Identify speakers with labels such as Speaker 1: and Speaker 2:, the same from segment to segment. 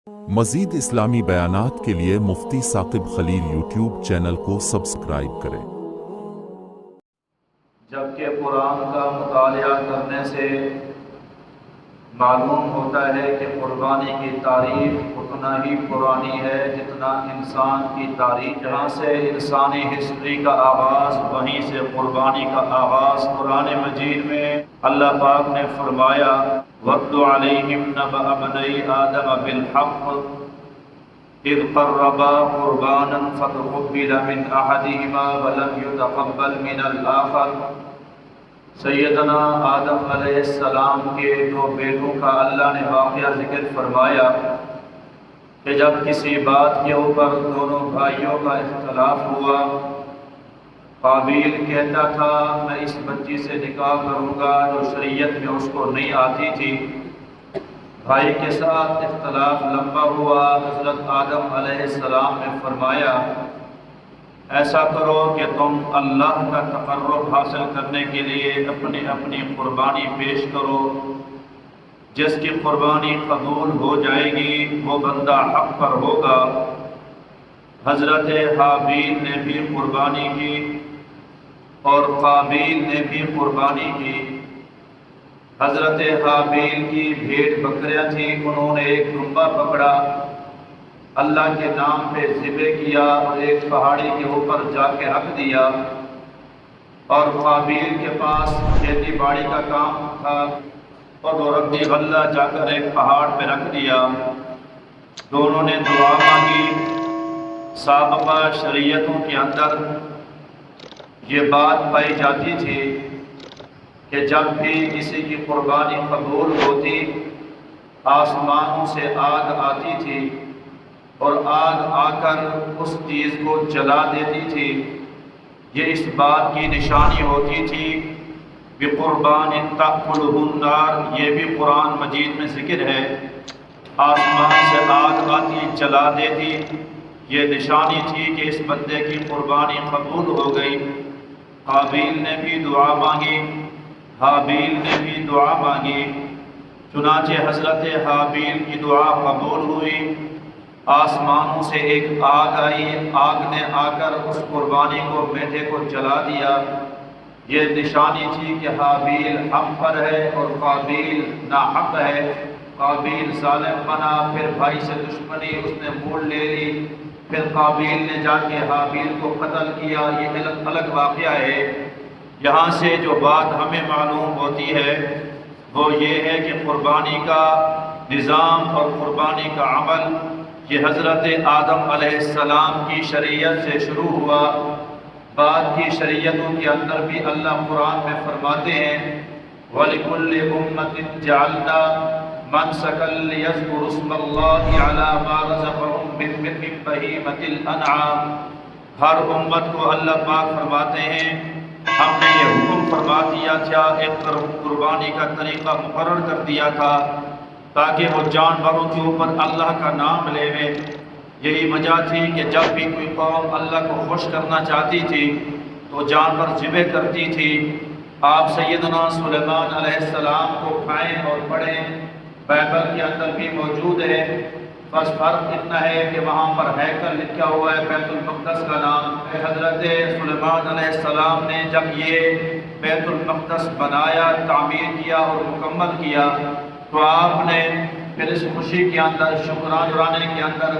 Speaker 1: مزید اسلامی بیانات کے لیے مفتی ثاقب خلیل یوٹیوب چینل کو سبسکرائب کریں۔
Speaker 2: جبکہ قرآن کا مطالعہ کرنے سے معلوم ہوتا ہے کہ قربانی کی تاریخ اتنا ہی پرانی ہے جتنا انسان کی تاریخ۔ جہاں سے انسانی ہسٹری کا آغاز وہیں سے قربانی کا آغاز۔ قرآن مجید میں اللہ پاک نے فرمایا وَاتْلُ عَلَيْهِمْ نَبَأَ بَنِي آدَمَ بِالْحَقِّ إِذْ قَرَّبَا قُرْبَانًا فَتُقُبِّلَ مِنْ أَحَدِهِمَا وَلَمْ يُتَقَبَّلْ مِنَ الْآخَرِ۔ سیدنا آدم علیہ السلام کے دو بیٹوں کا اللہ نے واقعہ ذکر فرمایا کہ جب کسی بات کے اوپر دونوں بھائیوں کا اختلاف ہوا، قابیل کہتا تھا میں اس بچی سے نکاح کروں گا جو شریعت میں اس کو نہیں آتی تھی۔ بھائی کے ساتھ اختلاف لمبا ہوا، حضرت آدم علیہ السلام نے فرمایا ایسا کرو کہ تم اللہ کا تقرب حاصل کرنے کے لیے اپنی قربانی پیش کرو، جس کی قربانی قبول ہو جائے گی وہ بندہ حق پر ہوگا۔ حضرت حابیل نے بھی قربانی کی اور قابیل نے بھی قربانی کی۔ حضرت حابیل کی بھیڑ بکریاں تھیں، انہوں نے ایک دمبا پکڑا، اللہ کے نام پہ ذبح کیا اور ایک پہاڑی کے اوپر جا کے رکھ دیا۔ اور قابیل کے پاس کھیتی باڑی کا کام تھا اور وہ ربی غلہ جا کر ایک پہاڑ پہ رکھ دیا۔ دونوں نے دعا مانگی۔ سابقہ شریعتوں کے اندر یہ بات پائی جاتی تھی کہ جب بھی کسی کی قربانی قبول ہوتی آسمانوں سے آگ آتی تھی اور آگ آ کر اس چیز کو جلا دیتی تھی۔ یہ اس بات کی نشانی ہوتی تھی بِقُرْبَانٍ تَأْكُلُهُ النَّارُ، یہ بھی قرآن مجید میں ذکر ہے۔ آسمان سے آگ آتی جلا دیتی، یہ نشانی تھی کہ اس بندے کی قربانی قبول ہو گئی۔ قابیل نے بھی دعا مانگی، حابیل نے بھی دعا مانگی، چنانچہ حضرت حابیل کی دعا قبول ہوئی۔ آسمانوں سے ایک آگ آئی، آگ نے آ کر اس قربانی کو میٹھے کو جلا دیا۔ یہ نشانی تھی کہ حابیل حق پر ہے اور قابیل ناحق ہے۔ قابیل ظالم بنا، پھر بھائی سے دشمنی اس نے موڑ لے لی، پھر قابیل نے جا کے حابیل کو قتل کیا۔ یہ الگ واقعہ ہے۔ یہاں سے جو بات ہمیں معلوم ہوتی ہے وہ یہ ہے کہ قربانی کا نظام اور قربانی کا عمل یہ حضرت آدم علیہ السلام کی شریعت سے شروع ہوا۔ بعد کی شریعتوں کے اندر بھی اللہ قرآن میں فرماتے ہیں وَلِكُلِّ أُمَّةٍ جَعَلْنَا مَنْسَكًا لِيَذْكُرُوا اسْمَ اللَّهِ عَلَى مَا رَزَقَهُم مِّن بَهِيمَةِ الْأَنْعَامِ۔ ہر امت کو اللہ پاک فرماتے ہیں ہم نے یہ حکم فرما دیا تھا، ایک قربانی کا طریقہ مقرر کر دیا تھا تاکہ وہ جانوروں کے اوپر اللہ کا نام لے وے۔ یہی وجہ تھی کہ جب بھی کوئی قوم اللہ کو خوش کرنا چاہتی تھی تو جانور ذبح کرتی تھی۔ آپ سیدنا سلیمان علیہ السلام کو کھائیں اور پڑھیں، بائبل کے اندر بھی موجود ہے، بس فرق اتنا ہے کہ وہاں پر ہیکل لکھا ہوا ہے بیت المقدس کا نام۔ حضرت سلیمان علیہ السلام نے جب یہ بیت المقدس بنایا، تعمیر کیا اور مکمل کیا تو آپ نے پھر اس خوشی کے اندر شکرانے کے اندر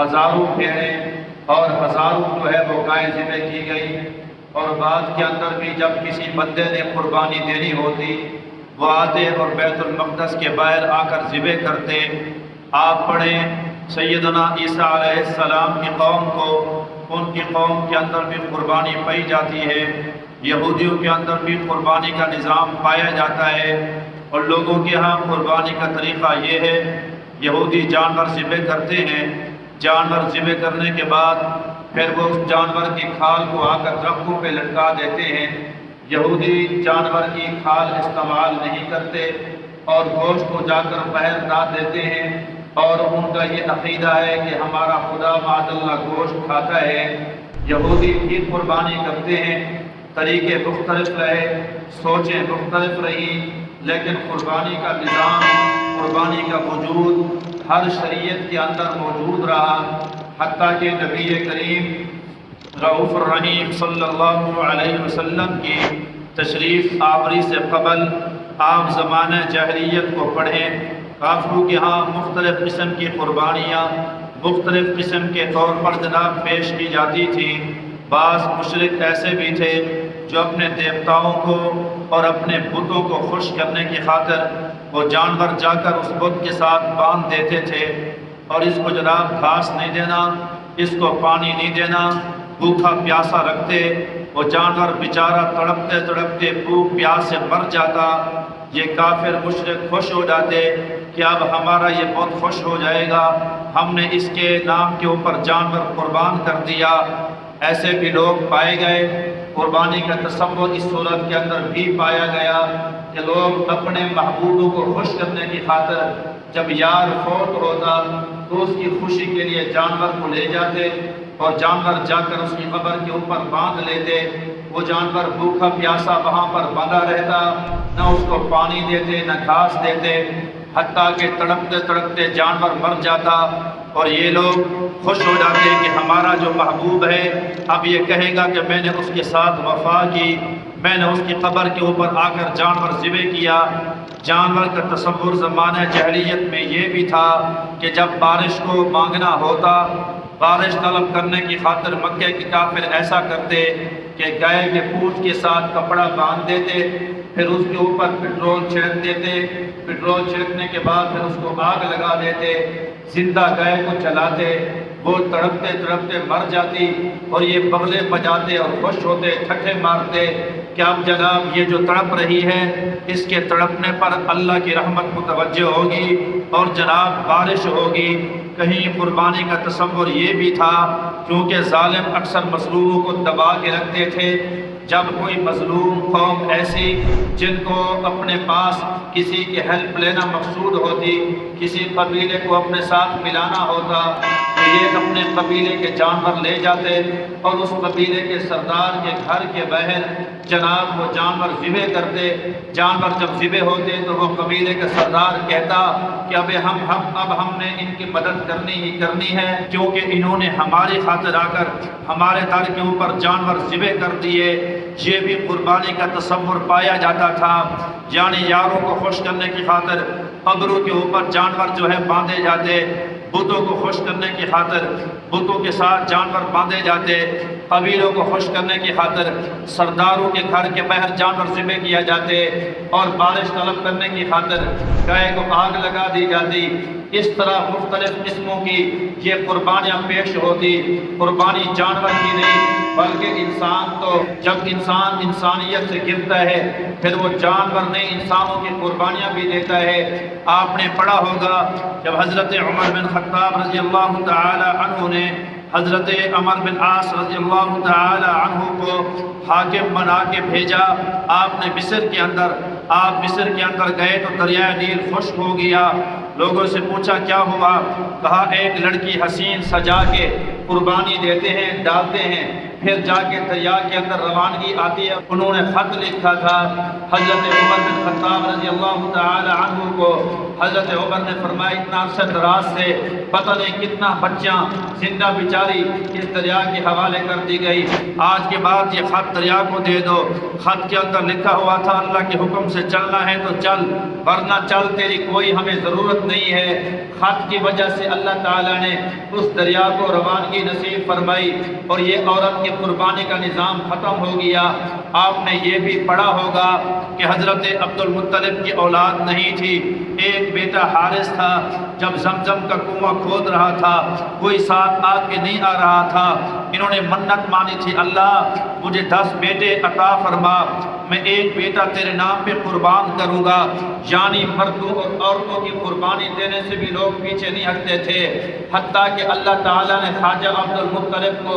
Speaker 2: ہزاروں بھیڑیں اور ہزاروں جو ہے وہ گائے ذبح کی گئی۔ اور بعد کے اندر بھی جب کسی بندے نے قربانی دینی ہوتی وہ آتے اور بیت المقدس کے باہر آ کر ذبح کرتے۔ آپ پڑھیں سیدنا عیسیٰ علیہ السلام کی قوم کو، ان کی قوم کے اندر بھی قربانی پائی جاتی ہے، یہودیوں کے اندر بھی قربانی کا نظام پایا جاتا ہے۔ اور لوگوں کے ہاں قربانی کا طریقہ یہ ہے یہودی جانور ذبح کرتے ہیں، جانور ذبح کرنے کے بعد پھر وہ اس جانور کی کھال کو آ کر درختوں پہ لٹکا دیتے ہیں۔ یہودی جانور کی کھال استعمال نہیں کرتے اور گوشت کو جا کر باہر ڈال دیتے ہیں، اور ان کا یہ عقیدہ ہے کہ ہمارا خدا معاذ اللہ گوشت کھاتا ہے۔ یہودی بھی قربانی کرتے ہیں، طریقے مختلف رہے، سوچیں مختلف رہی، لیکن قربانی کا نظام قربانی کا وجود ہر شریعت کے اندر موجود رہا، حتیٰ کہ نبی کریم رؤوف الرحیم صلی اللہ علیہ وسلم کی تشریف آوری سے قبل آپ زمانہ جاہلیت کو پڑھیں، کافروں کے ہاں مختلف قسم کی قربانیاں مختلف قسم کے طور پر جناب پیش کی جاتی تھیں۔ بعض مشرک ایسے بھی تھے جو اپنے دیوتاؤں کو اور اپنے بتوں کو خوش کرنے کی خاطر وہ جانور جا کر اس بت کے ساتھ باندھ دیتے تھے اور اس کو جناب گھاس نہیں دینا، اس کو پانی نہیں دینا، بھوکا پیاسا رکھتے، وہ جانور بیچارہ تڑپتے تڑپتے بھوک پیاس سے مر جاتا۔ یہ کافر مشرک خوش ہو جاتے کہ اب ہمارا یہ بہت خوش ہو جائے گا، ہم نے اس کے نام کے اوپر جانور قربان کر دیا۔ ایسے بھی لوگ پائے گئے، قربانی کا تصور اس صورت کے اندر بھی پایا گیا کہ لوگ اپنے محبوبوں کو خوش کرنے کی خاطر جب یار فوت ہوتا تو اس کی خوشی کے لیے جانور کو لے جاتے اور جانور جا کر اس کی قبر کے اوپر باندھ لیتے۔ وہ جانور بھوکا پیاسا وہاں پر بندھا رہتا، نہ اس کو پانی دیتے نہ گھاس دیتے، حتیٰ کہ تڑپتے تڑپتے جانور مر جاتا اور یہ لوگ خوش ہو جاتے کہ ہمارا جو محبوب ہے اب یہ کہے گا کہ میں نے اس کے ساتھ وفا کی، میں نے اس کی قبر کے اوپر آ کر جانور ذبح کیا۔ جانور کا تصور زمانہ جاہلیت میں یہ بھی تھا کہ جب بارش کو مانگنا ہوتا، بارش طلب کرنے کی خاطر مکے کے کافر ایسا کرتے کہ گائے کے پوچھ کے ساتھ کپڑا باندھ دیتے، پھر اس کے اوپر پٹرول چھڑک دیتے، پٹرول چھڑکنے کے بعد پھر اس کو آگ لگا دیتے، زندہ گائے کو جلاتے، وہ تڑپتے تڑپتے مر جاتی اور یہ بغلے بجاتے اور خوش ہوتے، ٹھٹھے مارتے کہ اب جناب یہ جو تڑپ رہی ہے اس کے تڑپنے پر اللہ کی رحمت متوجہ ہوگی اور جناب بارش ہوگی۔ کہیں قربانی کا تصور یہ بھی تھا، کیونکہ ظالم اکثر مظلوموں کو دبا کے رکھتے تھے۔ جب کوئی مظلوم قوم ایسی جن کو اپنے پاس کسی کی ہیلپ لینا مقصود ہوتی، کسی قبیلے کو اپنے ساتھ ملانا ہوتا تو یہ اپنے قبیلے کے جانور لے جاتے اور اس قبیلے کے سردار کے گھر کے باہر جناب وہ جانور ذبح کرتے۔ جانور جب ذبح ہوتے تو وہ قبیلے کا سردار کہتا کہ اب ہم نے ان کی مدد کرنی ہے، کیونکہ انہوں نے ہماری خاطر آ کر ہمارے در کے اوپر جانور ذبح کر دیے۔ یہ بھی قربانی کا تصور پایا جاتا تھا، یعنی یاروں کو خوش کرنے کی خاطر قبروں کے اوپر جانور جو ہے باندھے جاتے، بتوں کو خوش کرنے کی خاطر بتوں کے ساتھ جانور باندھے جاتے، قبیلوں کو خوش کرنے کی خاطر سرداروں کے گھر کے باہر جانور ذبح کیا جاتے اور بارش طلب کرنے کی خاطر گائے کو آگ لگا دی جاتی۔ اس طرح مختلف قسموں کی یہ قربانیاں پیش ہوتی۔ قربانی جانور کی نہیں بلکہ انسان، تو جب انسان انسانیت سے گرتا ہے پھر وہ جانور نہیں انسانوں کی قربانیاں بھی دیتا ہے۔ آپ نے پڑھا ہوگا جب حضرت عمر بن خطاب رضی اللہ تعالی عنہ نے حضرت عمر بن عاص رضی اللہ تعالی عنہ کو حاکم بنا کے بھیجا، آپ نے مصر کے اندر گئے تو دریائے نیل خشک ہو گیا۔ لوگوں سے پوچھا کیا ہوا؟ کہا ایک لڑکی حسین سجا کے قربانی دیتے ہیں، ڈالتے ہیں، پھر جا کے دریا کے اندر روانگی آتی ہے۔ انہوں نے خط لکھا تھا حضرت عمر بن خطاب رضی اللہ تعالی عنہ کو۔ حضرت عمر نے فرمایا اتنا عرصہ دراز سے پتہ نہیں کتنا بچیاں زندہ بیچاری اس دریا کے حوالے کر دی گئی، آج کے بعد یہ خط دریا کو دے دو۔ خط کے اندر لکھا ہوا تھا اللہ کے حکم سے چلنا ہے تو چل، ورنہ چل، تیری کوئی ہمیں ضرورت نہیں ہے۔ خط کی وجہ سے اللہ تعالیٰ نے اس دریا کو روانگی نصیب فرمائی اور یہ عورت کی قربانی کا نظام ختم ہو گیا۔ آپ نے یہ بھی پڑھا ہوگا کہ حضرت عبد المطلب کی اولاد نہیں تھی، ایک بیٹا حارث تھا۔ جب زمزم کا کنواں کھود رہا تھا کوئی ساتھ آ کے نہیں آ رہا تھا، انہوں نے منت مانی تھی اللہ مجھے 10 بیٹے عطا فرما، میں ایک بیٹا تیرے نام پہ قربان کروں گا۔ یعنی مردوں اور عورتوں کی قربانی دینے سے بھی لوگ پیچھے نہیں ہٹتے تھے، حتیٰ کہ اللہ تعالیٰ نے خواجہ عبد المطلب کو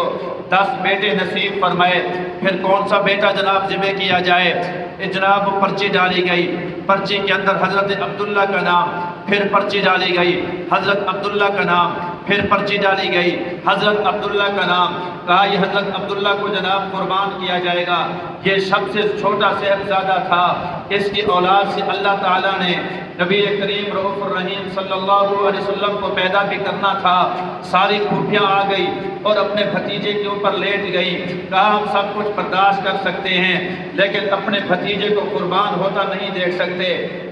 Speaker 2: 10 بیٹے نصیب فرمائے۔ پھر کون سا بیٹا جناب ذبح کیا جائے؟ جناب پرچی ڈالی گئی، پرچی کے اندر حضرت عبداللہ کا نام، پھر پرچی ڈالی گئی حضرت عبداللہ کا نام، پھر پرچی ڈالی گئی حضرت عبداللہ کا نام، کہا یہ حضرت عبداللہ کو جناب قربان کیا جائے گا، یہ سب سے چھوٹا صاحبزادہ تھا، اس کی اولاد سے اللہ تعالیٰ نے نبی کریم رؤوف الرحیم صلی اللہ علیہ وسلم کو پیدا بھی کرنا تھا۔ ساری خوبیاں آ گئی اور اپنے بھتیجے کے اوپر لیٹ گئی، کہا ہم سب کچھ برداشت کر سکتے ہیں لیکن اپنے بھتیجے کو قربان ہوتا نہیں دیکھ سکتے،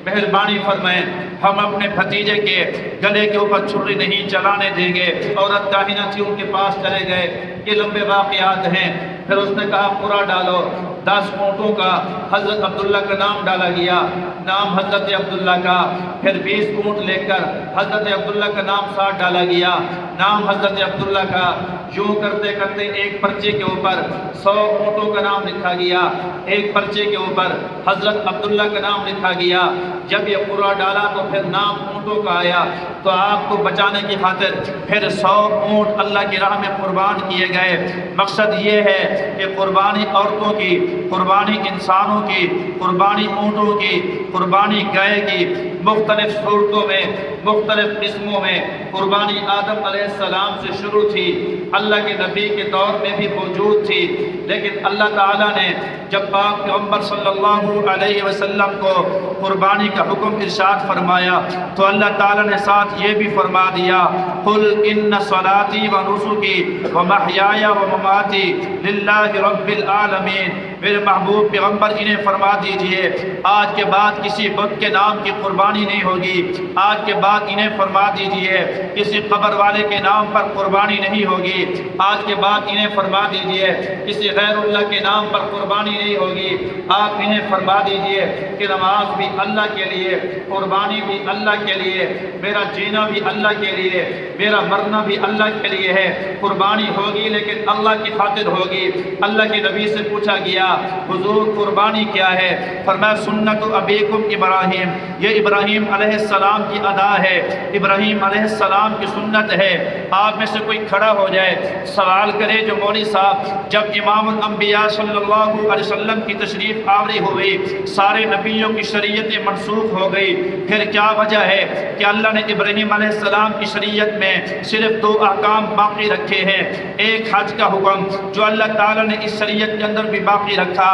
Speaker 2: مہربانی فرمائیں ہم اپنے بھتیجے کے گلے کے اوپر چھری نہیں چلانے دیں گے۔ عورت کاہنہ تھی، ان کے پاس چلے گئے، یہ لمبے واقعات ہیں۔ پھر اس نے کہا پورا ڈالو، 10 اونٹوں کا حضرت عبداللہ کا نام ڈالا گیا، نام حضرت عبداللہ کا۔ پھر 20 اونٹ لے کر حضرت عبداللہ کا نام ساتھ ڈالا گیا، نام حضرت عبداللہ کا۔ یوں کرتے کرتے ایک پرچے کے اوپر 100 اونٹوں کا نام لکھا گیا، ایک پرچے کے اوپر حضرت عبداللہ کا نام لکھا گیا۔ جب یہ پورا ڈالا تو پھر نام اونٹوں کا آیا، تو آپ کو بچانے کی خاطر پھر 100 اونٹ اللہ کی راہ میں قربان کیے گئے۔ مقصد یہ ہے کہ قربانی عورتوں کی، قربانی انسانوں کی، قربانی اونٹوں کی، قربانی گائے کی، مختلف صورتوں میں، مختلف قسموں میں قربانی آدم علیہ السلام سے شروع تھی، اللہ کے نبی کے دور میں بھی موجود تھی، لیکن اللہ تعالیٰ نے جب پاک پیغمبر صلی اللہ علیہ وسلم کو قربانی کا حکم ارشاد فرمایا تو اللہ تعالیٰ نے ساتھ یہ بھی فرما دیا، قل ان صلاتی و نسکی و محیای و مماتی للہ رب العالمین۔ میرے محبوب پیغمبر انہیں فرما دیجئے آج کے بعد کسی بت کے نام کی قربانی نہیں ہوگی، آج کے بعد انہیں فرما دیجئے کسی قبر والے کے نام پر قربانی نہیں ہوگی، آج کے بعد انہیں فرما دیجئے کسی غیر اللہ کے نام پر قربانی نہیں ہوگی۔ آپ انہیں فرما دیجئے کہ نماز بھی اللہ کے لیے، قربانی بھی اللہ کے لیے، میرا جینا بھی اللہ کے لیے، میرا مرنا بھی اللہ کے لیے ہے۔ قربانی ہوگی لیکن اللہ کی خاطر ہوگی۔ اللہ کے نبی سے پوچھا گیا حضور قربانی کیا ہے؟ فرمایا سنت ابیکم ابراہیم، یہ ابراہیم علیہ السلام کی ادا ہے، ابراہیم علیہ السلام کی سنت ہے۔ آپ میں سے کوئی کھڑا ہو جائے سوال کرے جو مولوی صاحب جب امام الانبیاء صلی اللہ علیہ وسلم کی تشریف آوری ہوئی سارے نبیوں کی شریعت منسوخ ہو گئی، پھر کیا وجہ ہے کہ اللہ نے ابراہیم علیہ السلام کی شریعت میں صرف 2 احکام باقی رکھے ہیں؟ ایک حج کا حکم جو اللہ تعالیٰ نے اس شریعت کے اندر بھی باقی رکھا،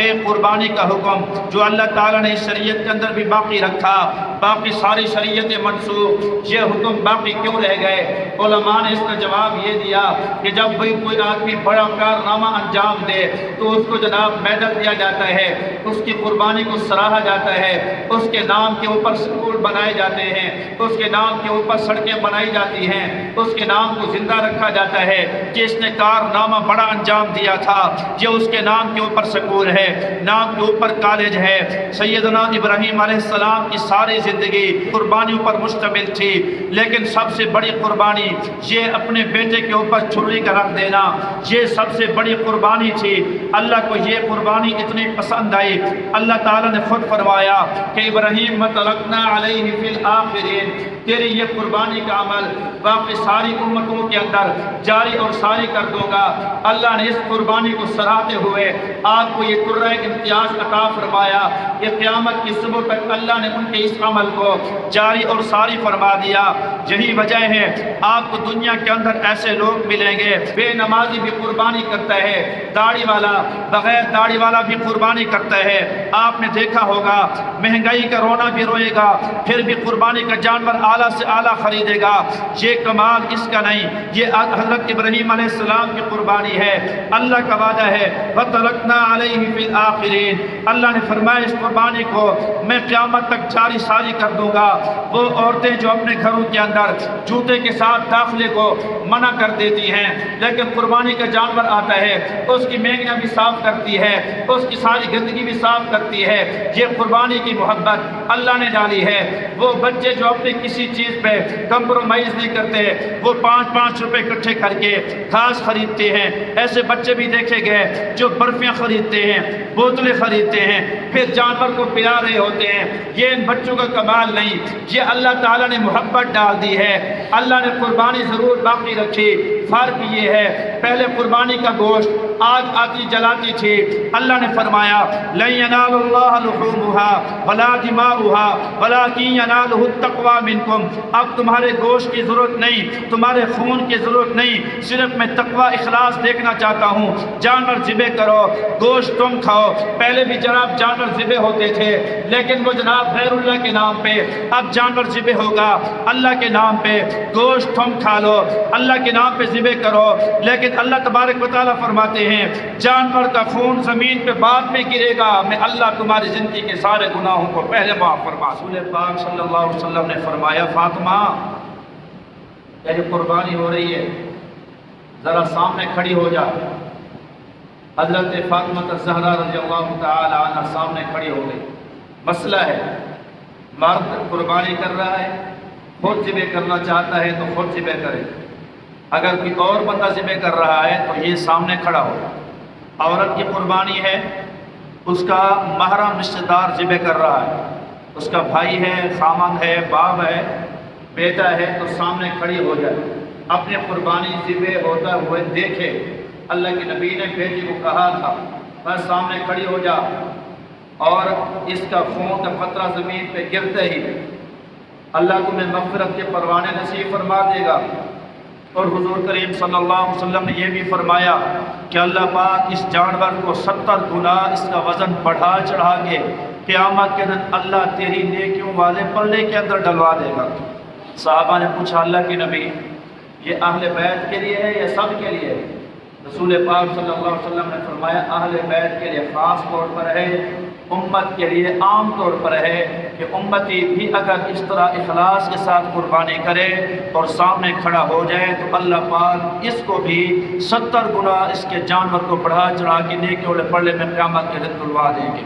Speaker 2: ایک قربانی کا حکم جو اللہ تعالیٰ نے اس شریعت کے اندر بھی باقی رکھا، باقی ساری شریعت منسوخ۔ یہ حکم باقی کیوں رہ گئے؟ علماء نے اس کا جواب یہ دیا کہ جب کوئی آدمی بڑا کارنامہ انجام دے تو اس کو جناب میڈل دیا جاتا ہے، اس کی قربانی کو سراہا جاتا ہے، اس کے نام کے اوپر سکول بنائے جاتے ہیں، اس کے نام کے اوپر سڑکیں بنائی جاتی ہیں، اس کے نام کو زندہ رکھا جاتا ہے کہ اس نے کارنامہ بڑا انجام دیا تھا، یہ اس کے نام کے اوپر سکول ہے، نام کے اوپر کالج ہے۔ سیدنا ابراہیم علیہ السلام کی ساری زندگی قربانیوں پر مشتمل تھی، لیکن سب سے بڑی قربانی یہ اپنے بیٹے کے اوپر چھری کا رکھ دینا، یہ سب سے بڑی قربانی تھی۔ اللہ کو یہ قربانی اتنی پسند آئی، اللہ تعالیٰ نے خود فرمایا کہ ابراہیم وترکنا علیہ فی الآخرین، تیری یہ قربانی کا عمل باقی ساری امتوں کے اندر جاری اور ساری کر دوں گا۔ اللہ نے اس قربانی کو سراہتے ہوئے آپ کو یہ قرہ امتیاز عطا فرمایا کہ قیامت کی صبح تک اللہ نے ان کے اس عمل کو جاری اور ساری فرما دیا۔ یہی وجہ ہے آپ کو دنیا کے اندر ایسے لوگ ملیں گے، بے نمازی بھی قربانی کرتا ہے، داڑھی والا بغیر داڑھی والا بھی قربانی کرتا ہے۔ آپ نے دیکھا ہوگا مہنگائی کا رونا بھی روئے گا، پھر بھی قربانی کا جانور اعلیٰ سے اعلیٰ خریدے گا۔ یہ کمال اس کا نہیں، یہ حضرت ابراہیم علیہ السلام کی قربانی ہے۔ اللہ کا وعدہ ہے وَتَرَكْنَا عَلَيْهِ فِي الْآخِرِينَ، اللہ نے فرمایا اس قربانی کو میں قیامت تک جاری ساری کر دوں گا۔ وہ عورتیں جو اپنے گھروں کے اندر جوتے کے ساتھ داخلے کو منع کر دیتی ہیں، لیکن قربانی کا جانور آتا ہے اس کی مینگیاں بھی صاف کرتی ہے، اس کی ساری گندگی بھی صاف کرتی ہے، یہ قربانی کی محبت اللہ نے ڈالی ہے۔ وہ بچے جو اپنی کسی چیز پہ کمپرومائز نہیں کرتے، وہ 5-5 روپے اکٹھے کر کے گھاس خریدتے ہیں، ایسے بچے بھی دیکھے گئے جو برفیاں خریدتے ہیں، بوتلیں خریدتے ہیں، پھر جانور کو پلا رہے ہوتے ہیں۔ یہ ان بچوں کا کمال نہیں، یہ اللہ تعالیٰ نے محبت ڈال دی ہے۔ اللہ نے قربانی ضرور باقی رکھی، فرق یہ ہے پہلے قربانی کا گوشت آگ آتی جلاتی تھی، اللہ نے فرمایا لن ينال الله لحومها ولا دماؤها ولكن يناله التقوى منكم، اب تمہارے گوشت کی ضرورت نہیں، تمہارے خون کی ضرورت نہیں، صرف میں تقوی اخلاص دیکھنا چاہتا ہوں۔ جانور ذبح کرو، گوشت تم کھاؤ۔ پہلے بھی جناب جانور ذبح ہوتے تھے، لیکن وہ جناب غیر اللہ کے نام پہ، اب جانور ذبح ہوگا اللہ کے نام پہ، گوشت تم کھا لو، اللہ کے نام پہ ذبح کرو، لیکن اللہ تبارک و تعالیٰ فرماتے ہیں جانور کا خون زمین پہ بعد میں گرے گا، میں اللہ تمہاری زندگی کے سارے گناہوں کو پہلے معاف فرما۔ رسول پاک صلی اللہ علیہ وسلم نے فرمایا فاطمہ یہ قربانی ہو رہی ہے، ذرا سامنے کھڑی ہو جا۔ حضرت فاطمہ الزہرا رضی اللہ تعالی عنہ سامنے کھڑی ہو گئی۔ مسئلہ ہے مرد قربانی کر رہا ہے، خود ذبح کرنا چاہتا ہے تو خود ذبح کرے، اگر کوئی اور بندہ ذبح کر رہا ہے تو یہ سامنے کھڑا ہو۔ عورت کی قربانی ہے، اس کا محرم رشتہ دار ذبح کر رہا ہے، اس کا بھائی ہے، خامند ہے، باپ ہے، بیٹا ہے، تو سامنے کھڑی ہو جائے، اپنی قربانی ذبح ہوتا ہوئے دیکھے۔ اللہ کے نبی نے بیٹی کو کہا تھا بس سامنے کھڑی ہو جا، اور اس کا خون کا قطرہ زمین پہ گرتے ہی اللہ تمہیں مغفرت کے پروانے نصیب فرما دے گا۔ اور حضور کریم صلی اللہ علیہ وسلم نے یہ بھی فرمایا کہ اللہ پاک اس جانور کو 70 گنا اس کا وزن بڑھا چڑھا کے قیامت کے دن اللہ تیری نیکیوں والے پلے کے اندر ڈلوا دے گا۔ صحابہ نے پوچھا اللہ کے نبی یہ اہل بیت کے لیے ہے یا سب کے لیے ہے؟ رسول پاک صلی اللہ علیہ وسلم نے فرمایا اہل بیت کے لیے خاص طور پر ہے، امت کے لیے عام طور پر ہے کہ امتی بھی اگر اس طرح اخلاص کے ساتھ قربانی کرے اور سامنے کھڑا ہو جائے تو اللہ پاک اس کو بھی 70 گنا اس کے جانور کو بڑھا چڑھا کے نیکی والے پلے میں قیامت کے دن تلوا دیں گے۔